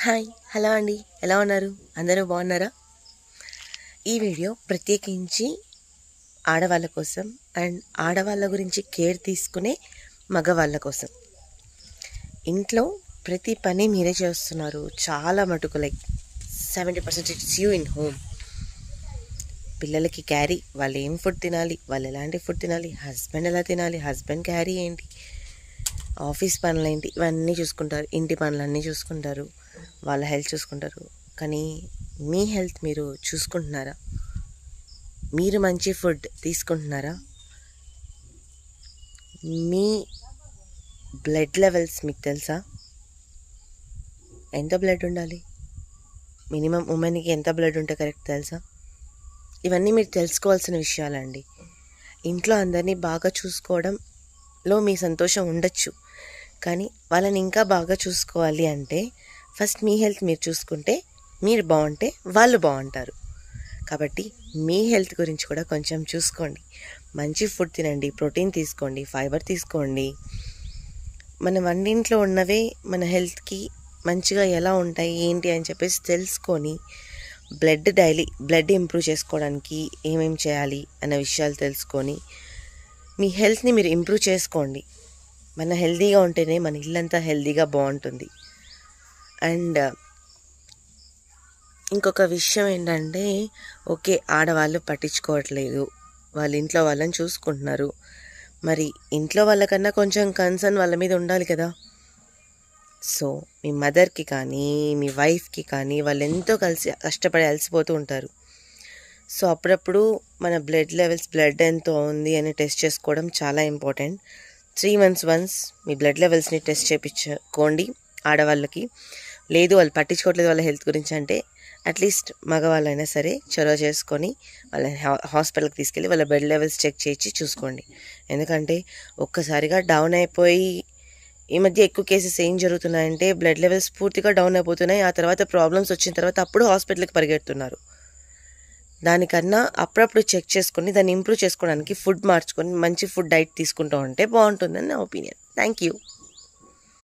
Hi hello అండి, ఎలా ఉన్నారు? అందరూ బాగున్నారా? ఈ వీడియో ప్రత్యేకించి ఆడవాళ్ళ కోసం అండ్ ఆడవాళ్ళ గురించి కేర్ తీసుకునే మగవాళ్ళ కోసం. ఇంట్లో ప్రతి పని మీరే చేస్తున్నారు, చాలా మటుకు like 70% it's you in home. పిల్లలకి క్యారీ, వాళ్ళు ఏం ఫుడ్ తినాలి, వాళ్ళు ఎలాంటి ఫుడ్ తినాలి, హస్బెండ్ ఎలా తినాలి, హస్బెండ్ క్యారీ ఏంటి, ఆఫీస్ పనులు ఏంటి, ఇవన్నీ చూసుకుంటారు. ఇంటి పనులన్నీ చూసుకుంటారు, వాళ్ళ హెల్త్ చూసుకుంటారు. కానీ మీ హెల్త్ మీరు చూసుకుంటున్నారా? మీరు మంచి ఫుడ్ తీసుకుంటున్నారా? మీ బ్లడ్ లెవెల్స్ మీకు తెలుసా? ఎంత బ్లడ్ ఉండాలి, మినిమం ఉమెన్కి ఎంత బ్లడ్ ఉంటే కరెక్ట్ తెలుసా? ఇవన్నీ మీరు తెలుసుకోవాల్సిన విషయాలండి. ఇంట్లో అందరినీ బాగా చూసుకోవడంలో మీ సంతోషం ఉండొచ్చు, కానీ వాళ్ళని ఇంకా బాగా చూసుకోవాలి అంటే ఫస్ట్ మీ హెల్త్ మీరు చూసుకుంటే, మీరు బాగుంటే వాళ్ళు బాగుంటారు. కాబట్టి మీ హెల్త్ గురించి కూడా కొంచెం చూసుకోండి. మంచి ఫుడ్ తినండి, ప్రోటీన్ తీసుకోండి, ఫైబర్ తీసుకోండి. మన వంటింట్లో ఉన్నవే మన హెల్త్కి మంచిగా ఎలా ఉంటాయి ఏంటి అని చెప్పేసి తెలుసుకొని డైలీ బ్లడ్ ఇంప్రూవ్ చేసుకోవడానికి ఏమేమి చేయాలి అన్న విషయాలు తెలుసుకొని మీ హెల్త్ని మీరు ఇంప్రూవ్ చేసుకోండి. మన హెల్తీగా ఉంటేనే మన ఇల్లంతా హెల్తీగా బాగుంటుంది. అండ్ ఇంకొక విషయం ఏంటంటే, ఓకే ఆడవాళ్ళు పట్టించుకోవట్లేదు, వాళ్ళ ఇంట్లో వాళ్ళని చూసుకుంటున్నారు, మరి ఇంట్లో వాళ్ళకన్నా కొంచెం కన్సర్న్ వాళ్ళ మీద ఉండాలి కదా. సో మీ మదర్కి కానీ మీ వైఫ్కి కానీ వాళ్ళు ఎంతో కష్టపడి అలసిపోతూ ఉంటారు. సో అప్పుడప్పుడు మన బ్లడ్ ఎంతో ఉంది అని టెస్ట్ చేసుకోవడం చాలా ఇంపార్టెంట్. 3 months వన్స్ మీ బ్లడ్ లెవెల్స్ని టెస్ట్ చేయించుకోండి ఆడవాళ్ళకి. లేదు వాళ్ళు పట్టించుకోవట్లేదు వాళ్ళ హెల్త్ గురించి అంటే అట్లీస్ట్ మగవాళ్ళైనా సరే చొరవ చేసుకొని వాళ్ళని హాస్పిటల్కి తీసుకెళ్ళి వాళ్ళ బ్లడ్ లెవెల్స్ చెక్ చేయించి చూసుకోండి. ఎందుకంటే ఒక్కసారిగా డౌన్ అయిపోయి, ఈ మధ్య ఎక్కువ కేసెస్ ఏం జరుగుతున్నాయంటే బ్లడ్ లెవెల్స్ పూర్తిగా డౌన్ అయిపోతున్నాయి. ఆ తర్వాత ప్రాబ్లమ్స్ వచ్చిన తర్వాత అప్పుడు హాస్పిటల్కి పరిగెడుతున్నారు. దానికన్నా అప్పుడప్పుడు చెక్ చేసుకొని దాన్ని ఇంప్రూవ్ చేసుకోవడానికి ఫుడ్ మార్చుకొని మంచి ఫుడ్ డైట్ తీసుకుంటూ ఉంటే బాగుంటుందని నా ఒపీనియన్. Thank you.